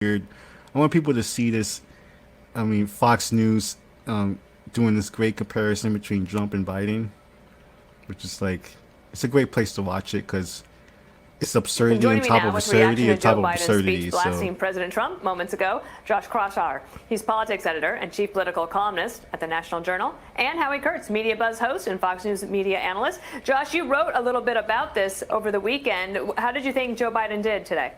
weird. I want people to see this. I mean, Fox News doing this great comparison between Trump and Biden, which is like, it's a great place to watch it because it's absurdity on Joining me top now of with absurdity reaction on to top Joe of Biden's absurdity. speech So blasting President Trump moments ago, Josh Kroshar. He's politics editor and chief political columnist at the National Journal, and Howie Kurtz, Media Buzz host and Fox News media analyst. Josh, you wrote a little bit about this over the weekend. How did you think Joe Biden did today?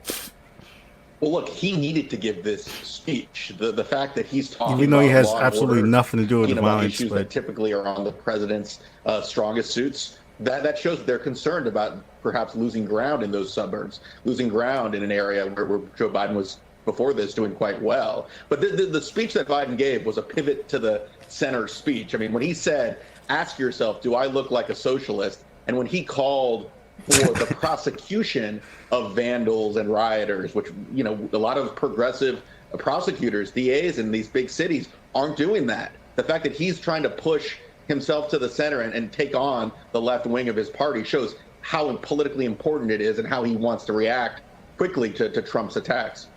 Well, look, he needed to give this speech. The fact that he's talking even though about he has law and absolutely order, nothing to do with the about violence, issues but that typically are on the president's strongest suits, that shows that they're concerned about perhaps losing ground in those suburbs, losing ground in an area where Joe Biden was before this doing quite well. But the speech that Biden gave was a pivot to the center speech. I mean, when he said, "Ask yourself, do I look like a socialist?" and when he called for the prosecution of vandals and rioters, which, you know, a lot of progressive prosecutors, DAs in these big cities aren't doing that. The fact that he's trying to push himself to the center and take on the left wing of his party shows how politically important it is and how he wants to react quickly to Trump's attacks.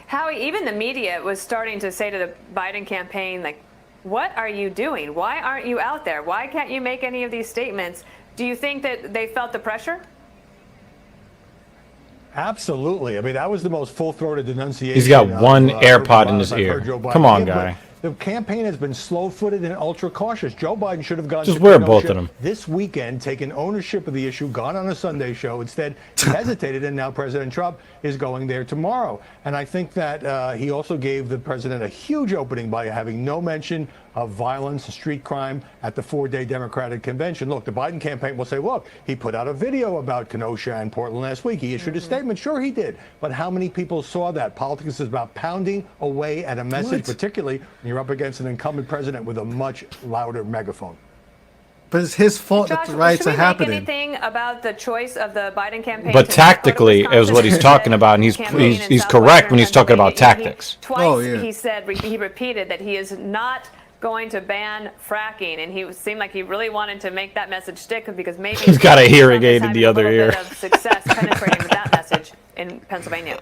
Howie, even the media was starting to say to the Biden campaign, like, what are you doing? Why aren't you out there? Why can't you make any of these statements? Do you think that they felt the pressure? Absolutely. I mean, that was the most full-throated denunciation. He's got one AirPod in his I've heard ear. Joe Biden Come on, give, guy. The campaign has been slow-footed and ultra-cautious. Joe Biden should have gone Just to wear Kenosha both of them this weekend, taken ownership of the issue, gone on a Sunday show. Instead, he hesitated, and now President Trump is going there tomorrow. And I think that he also gave the president a huge opening by having no mention of violence, street crime at the four-day Democratic convention. Look, the Biden campaign will say, look, he put out a video about Kenosha and Portland last week. He issued a statement. Sure, he did. But how many people saw that? Politics is about pounding away at a message, particularly when you're up against an incumbent president with a much louder megaphone. But it's his fault that Josh, the riots should are we make happening. anything about the choice of the Biden campaign? But to tactically not go to is what he's Wisconsin talking about, and he's campaign in correct southwestern when he's talking about Pennsylvania? tactics. Twice he said, he repeated that he is not going to ban fracking, and he seemed like he really wanted to make that message stick because maybe He's got a hearing aid in having the a other little ear. bit of success penetrating with that message in Pennsylvania.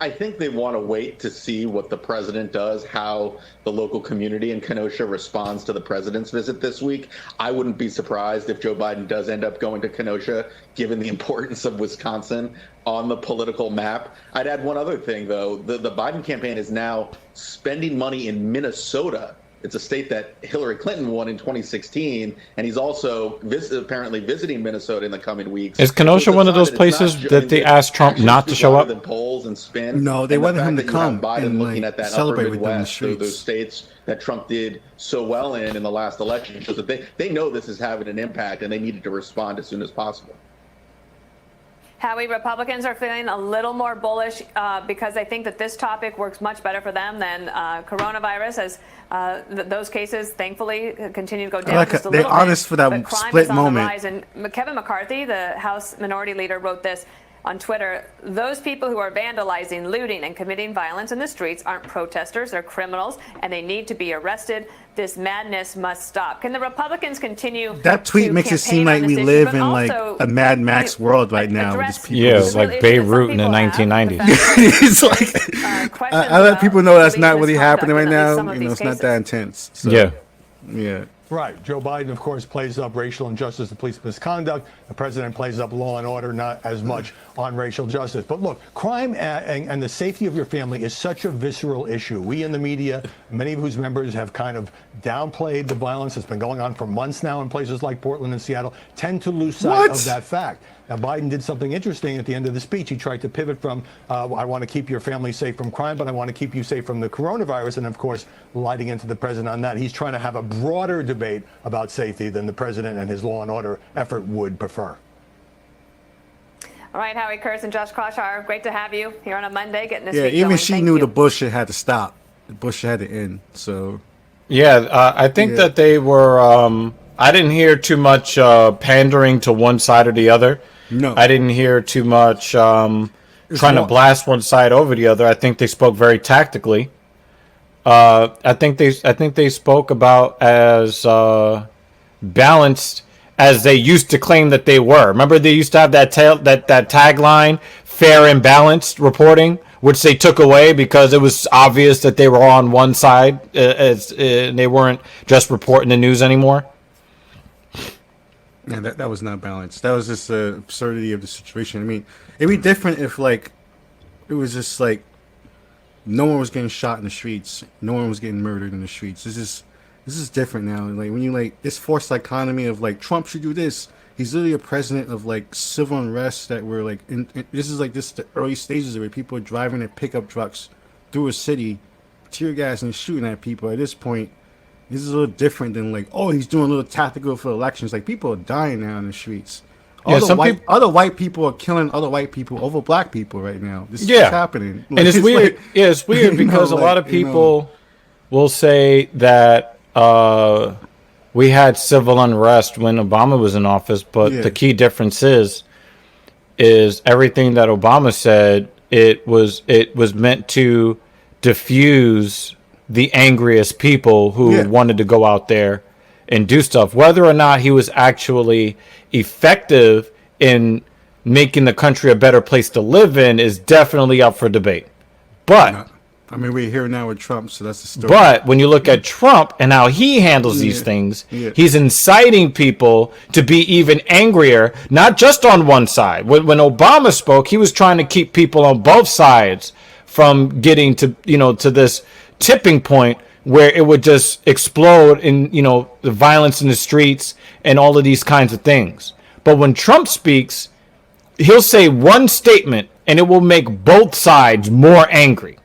I think they want to wait to see what the president does, how the local community in Kenosha responds to the president's visit this week. I wouldn't be surprised if Joe Biden does end up going to Kenosha, given the importance of Wisconsin on the political map. I'd add one other thing, though. The Biden campaign is now spending money in Minnesota. It's a state that Hillary Clinton won in 2016, and he's also apparently visiting Minnesota in the coming weeks. Is Kenosha one of those places that they asked Trump not to show up? Than polls and spin. No, they and wanted the him to fact that you have come Biden and looking at that celebrate upper with them in the Midwest, those streets. states that Trump did so well in the last election, shows that they know this is having an impact, and they needed to respond as soon as possible. Howie, Republicans are feeling a little more bullish because they think that this topic works much better for them than coronavirus, as those cases, thankfully, continue to go down just a little bit. They're honest for that But crime split is on the moment. rise. And Kevin McCarthy, the House Minority Leader, wrote this on Twitter: those people who are vandalizing, looting, and committing violence in the streets aren't protesters, they're criminals, and they need to be arrested. This madness must stop. Can the Republicans continue? That tweet to makes it seem campaign like on we this live issue, in but like also a Mad Max world right now with address these people. Yeah, this like real issue that some Beirut in the people have, 1990s. the fact that, It's like questions I let about people know that's police not really happening right misconduct in at least now. some of You know, these it's not cases. that intense. So, Yeah. yeah. Right. Joe Biden, of course, plays up racial injustice and police misconduct. The president plays up law and order, not as much on racial justice. But look, crime and the safety of your family is such a visceral issue. We in the media, many of whose members have kind of downplayed the violence that's been going on for months now in places like Portland and Seattle, tend to lose sight of that fact. Now, Biden did something interesting at the end of the speech. He tried to pivot from, I want to keep your family safe from crime, but I want to keep you safe from the coronavirus. And of course, lighting into the president on that. He's trying to have a broader debate about safety than the president and his law and order effort would prefer. All right, Howie Kurtz and Josh Kroshar, great to have you here on a Monday, getting this Yeah, week even going. she Thank knew you. the bullshit had to stop. The bullshit had to end. So Yeah, I think that they were. I didn't hear too much pandering to one side or the other. No, I didn't hear too much trying to blast one side over the other. I think they spoke very tactically. I think they spoke about as balanced as they used to claim that they were. Remember, they used to have that tagline: fair and balanced reporting, which they took away because it was obvious that they were on one side, and they weren't just reporting the news anymore. Yeah, that was not balanced. That was just the absurdity of the situation. I mean, it'd be different if like it was just like no one was getting shot in the streets, no one was getting murdered in the streets. This is different now. Like when you like this forced dichotomy of like Trump should do this. He's literally a president of like civil unrest that were like this is like the early stages of it. People are driving their pickup trucks through a city, tear gas and shooting at people. At this point, this is a little different than like, oh, he's doing a little tactical for elections. Like people are dying now in the streets. Other white people are killing other white people over black people right now. This is what's happening. Like, and it's weird. Like, it's weird because a lot of people will say that we had civil unrest when Obama was in office, but the key difference is everything that Obama said, it was meant to diffuse the angriest people who wanted to go out there and do stuff. Whether or not he was actually effective in making the country a better place to live in is definitely up for debate. But I mean, we're here now with Trump, so that's the story. But when you look at Trump and how he handles these things, he's inciting people to be even angrier, not just on one side. When Obama spoke, he was trying to keep people on both sides from getting to, to this tipping point where it would just explode in, the violence in the streets and all of these kinds of things. But when Trump speaks, he'll say one statement and it will make both sides more angry.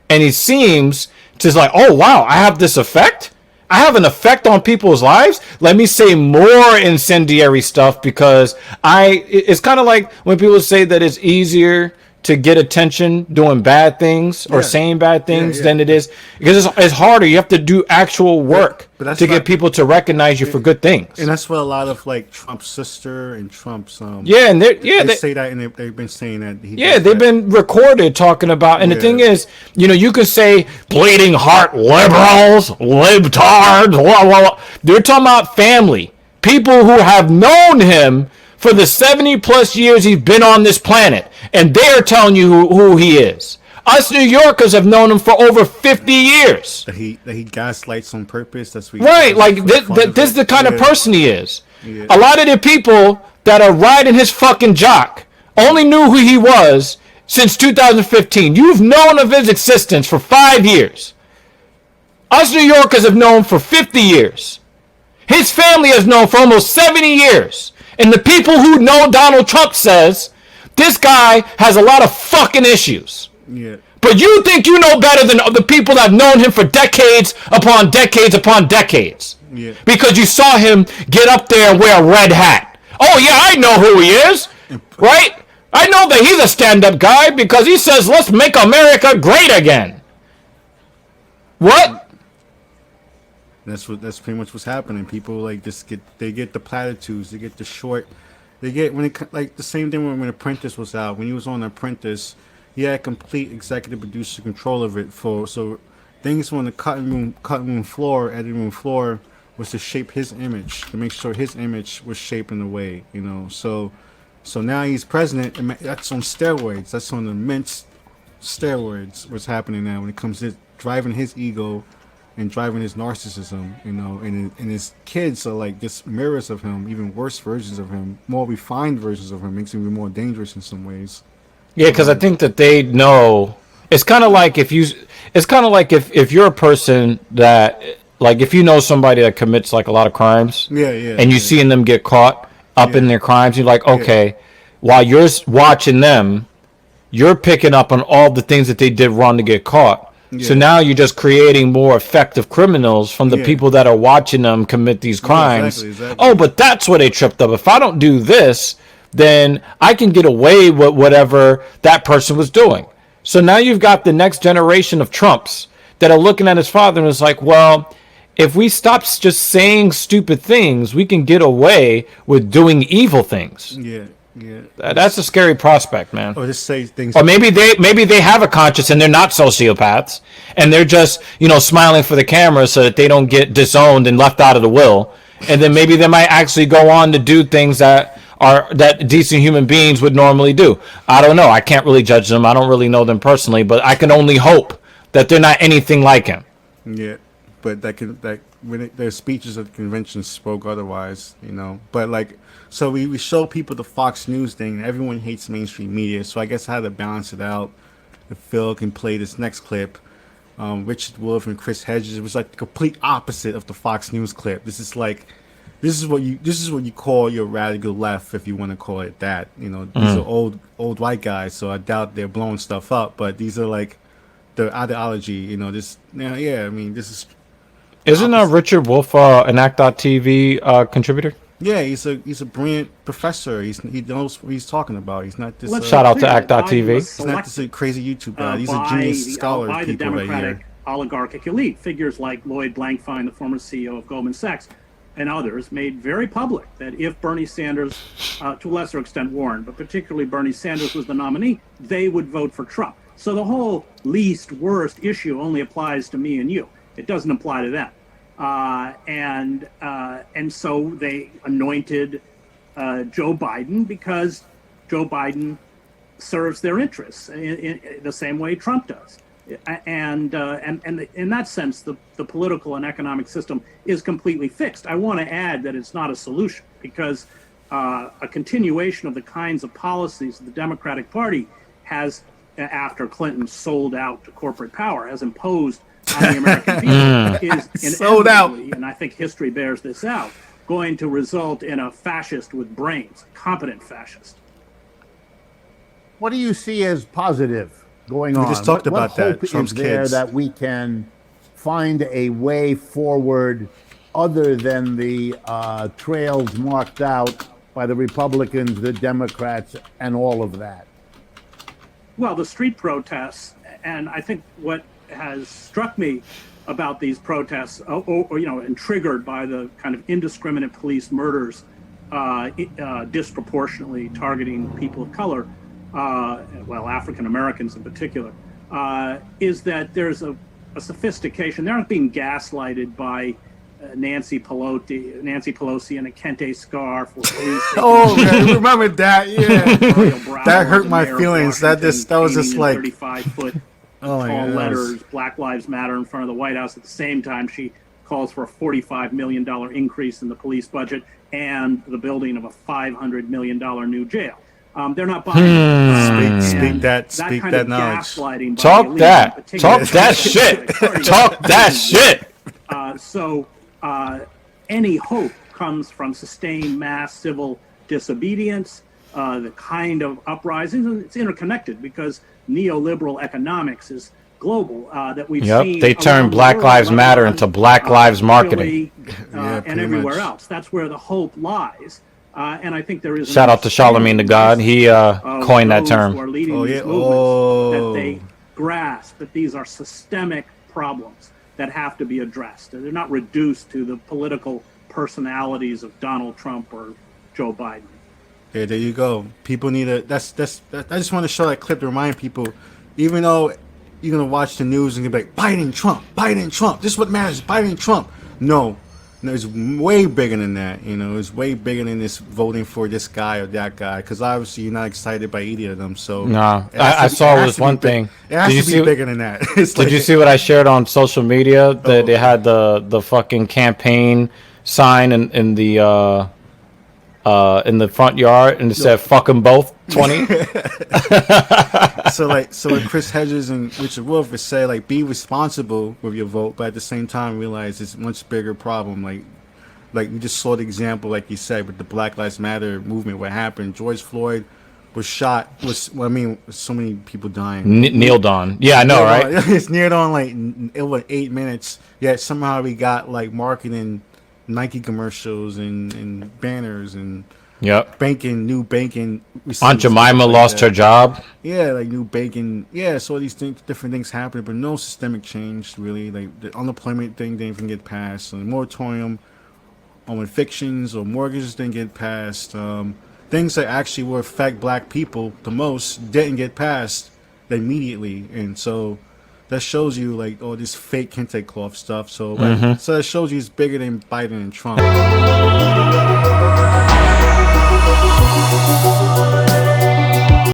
And he seems just like, oh, wow, I have this effect? I have an effect on people's lives? Let me say more incendiary stuff because it's kind of like when people say that it's easier to get attention doing bad things or saying bad things than it is. Because it's harder. You have to do actual work to get people to recognize you for good things. And that's what a lot of like Trump's sister and Trump's they say that, and they've been saying that. They've been recorded talking about. And the thing is, you can say bleeding heart liberals, libtards, blah, blah, blah. They're talking about family, people who have known him for the 70 plus years he's been on this planet, and they're telling you who he is. Us New Yorkers have known him for over 50 years. That he gaslights on purpose. That's what right. Like this is the kind of person he is. Yeah. A lot of the people that are riding his fucking jock only knew who he was since 2015. You've known of his existence for 5 years. Us New Yorkers have known for 50 years. His family has known for almost 70 years. And the people who know Donald Trump says, this guy has a lot of fucking issues. Yeah. But you think you know better than the people that have known him for decades upon decades upon decades. Yeah. Because you saw him get up there and wear a red hat. Oh, yeah, I know who he is. Right? I know that he's a stand-up guy because he says, let's make America great again. What? That's pretty much what's happening. People like just get the platitudes, they get the short, like the same thing when Apprentice was out. When he was on Apprentice, he had complete executive producer control of it. So things on the cutting room floor, editing room floor, was to shape his image, to make sure his image was shaped in a way, So now he's president, and that's on steroids. That's on immense steroids. What's happening now when it comes to driving his ego and driving his narcissism, and his kids are like just mirrors of him, even worse versions of him, more refined versions of him, makes him even more dangerous in some ways. Yeah, because I think that they know. It's kind of like if you're a person that, like, if you know somebody that commits like a lot of crimes, and you seeing them get caught up in their crimes, you're like, okay, while you're watching them, you're picking up on all the things that they did wrong to get caught. Yeah. So now you're just creating more effective criminals from the people that are watching them commit these crimes. Exactly. Oh, but that's where they tripped up. If I don't do this, then I can get away with whatever that person was doing. So now you've got the next generation of Trumps that are looking at his father and is like, well, if we stop just saying stupid things, we can get away with doing evil things. Yeah. That's a scary prospect, man. Or just say things. Or maybe they have a conscience and they're not sociopaths, and they're just smiling for the camera so that they don't get disowned and left out of the will. And then maybe they might actually go on to do things that are that decent human beings would normally do. I don't know. I can't really judge them. I don't really know them personally, but I can only hope that they're not anything like him. Yeah, but their speeches at the convention spoke otherwise, you know. But like, so we show people the Fox News thing. And everyone hates mainstream media, so I guess I had to balance it out. If Phil can play this next clip, Richard Wolff and Chris Hedges, it was like the complete opposite of the Fox News clip. This is what you call your radical left, if you want to call it that. You know, these are old white guys, so I doubt they're blowing stuff up. But these are like the ideology. You know, this. Yeah, I mean, this is. Isn't Richard Wolff an act.tv contributor? Yeah, he's a brilliant professor. He knows what he's talking about. He's not this. Shout out to act.tv. He's not this crazy YouTube guy. He's a genius scholar. By the people Democratic right here. oligarchic elite. Figures like Lloyd Blankfein, the former CEO of Goldman Sachs, and others made very public that if Bernie Sanders, to a lesser extent Warren, but particularly Bernie Sanders was the nominee, they would vote for Trump. So the whole least worst issue only applies to me and you. It doesn't apply to them. And so they anointed Joe Biden because Joe Biden serves their interests in the same way Trump does. And in that sense, the political and economic system is completely fixed. I want to add that it's not a solution, because a continuation of the kinds of policies the Democratic Party has, after Clinton sold out to corporate power, has imposed on the American people is Sold out. inevitably, and I think history bears this out, going to result in a fascist with brains, competent fascist. What do you see as positive going on? We just talked about what that. hope Trump's is there kids. that we can find a way forward other than the trails marked out by the Republicans, the Democrats, and all of that? Well, the street protests, and I think what has struck me about these protests, and triggered by the kind of indiscriminate police murders, disproportionately targeting people of color, African Americans in particular, is that there's a sophistication. They're not being gaslighted by Nancy Pelosi in a Kente scarf. Oh, man, I remember that? Yeah, that hurt my feelings. That was just like 35-foot oh tall letters, Black Lives Matter, in front of the White House. At the same time, she calls for a $45 million increase in the police budget and the building of a $500 million new jail. They're not buying speak that kind of knowledge. gaslighting. Talk that shit. Talk that shit. So any hope comes from sustained mass civil disobedience, the kind of uprisings. It's interconnected because neoliberal economics is global, that we've seen. They turned Black Lives Matter into Black Lives marketing. And everywhere else. That's where the hope lies. And I think there is. Shout out to Charlemagne the God. He coined that term. Who are leading these movements, that they grasp that these are systemic problems that have to be addressed. They're not reduced to the political personalities of Donald Trump or Joe Biden. Yeah, there you go. People need I just want to show that clip to remind people, even though you're gonna watch the news and you're like, Biden, Trump. This is what matters, Biden, Trump. No, it's way bigger than that. You know, it's way bigger than this voting for this guy or that guy. Because obviously you're not excited by either of them. So nah, I saw this one thing. It has to be bigger than that. Did you see what I shared on social media? That they had the fucking campaign sign in the front yard, and it said "fuck them both 20." So like Chris Hedges and Richard Wolff would say, like, be responsible with your vote, but at the same time realize it's a much bigger problem. Like you just saw the example, like you said, with the Black Lives Matter movement. What happened? George Floyd was shot. So many people dying. Kneeled on. Yeah, I know, right? It's neared on like over 8 minutes. Yet somehow we got like marketing Nike commercials and banners and new banking. Aunt Jemima lost her job. Yeah, like new banking. Yeah, so these different things happening, but no systemic change really. Like the unemployment thing didn't even get passed. So the moratorium on evictions or mortgages didn't get passed. Things that actually will affect black people the most didn't get passed immediately, and so that shows you like all this fake kente cloth stuff. So so that shows you it's bigger than Biden and Trump.